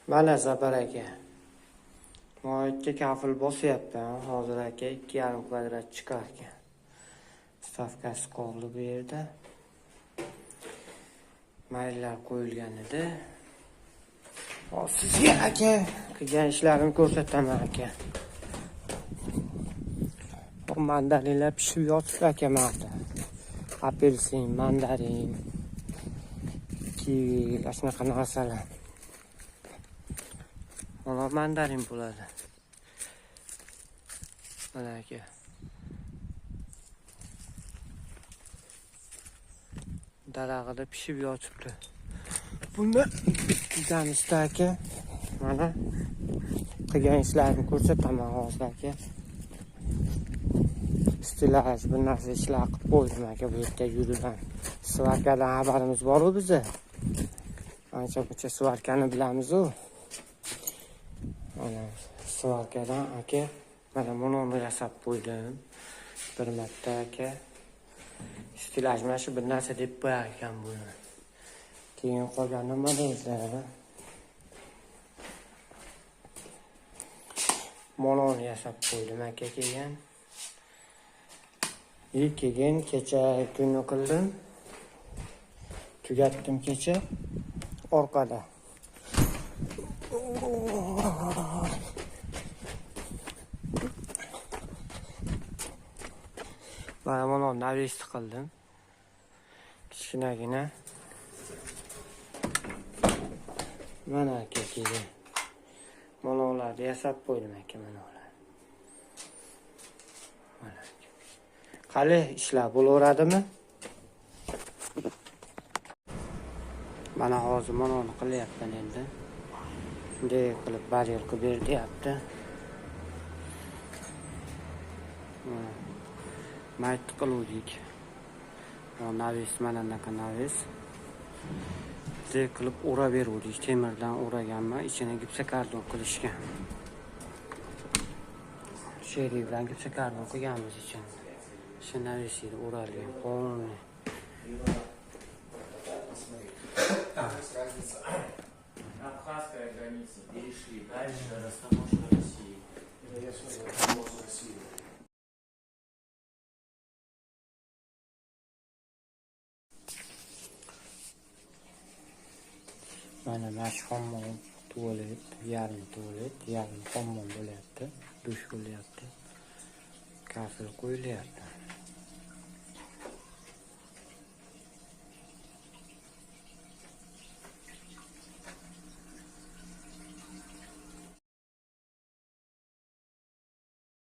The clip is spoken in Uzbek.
Mana Zabar aka. Moyitga kafil bosyapman. Hozir aka 2,5 kvadrat chiqar ekan. Stavkasi qoldi bu yerda. Maylar qo'yilgan edi. Hozir sizga aka qilgan ishlarimni ko'rsataman aka. Bu mandarinlar pishib yotibdi aka mana. Apelsin, mandarin, kivi, shunaqa narsalar. Mana mandarin bo'ladi. Mana aka. Darag'ida pishib yotibdi. Bunda bittamiz aka. Mana qilgan ishlarimni ko'rsataman hozir aka. Stilaj bir narsa ishlar qilib qo'ydim aka bu yerda yuridan. Svarkadan xabarimiz bor-ku bizda. Ancha-muncha svarkani bilamiz-ku. Mana svarkadan aka mana buni yasab qo'ydim. Bir marta aka. Stilaj mana shu bir narsa deb qo'yar ekan buni. Keyin qolgan nima deydi? Mononi yasab qo'ydim aka keyin. Keyin kecha kunni qildim. Tugatdim kecha orqada. Mana buni navest qildim. Kichkinagina. Mana aka keyin. Mana ularni yasab qo'ydim aka mana ular. Mana. Qani ishlar bo'laveradimi? Mana hozir mana uni qilyapman endi. Shunday qilib baryer qilib beryapti. Mayt qiluvdik. Navis mana bunaqa navis. Bunday qilib o'ra beruvdik. Temirdan o'raganman, ichini gipsokardon qilishgan. Sheri bilan gipsokardon qilganmiz için. Shu navisni o'ralgan polni. Абхазская граница, перешли дальше, растаможка России. Mana mash hammom tualet, yarim hammom bo'lyapti, dush bo'lyapti. Kafil qo'yilyapti.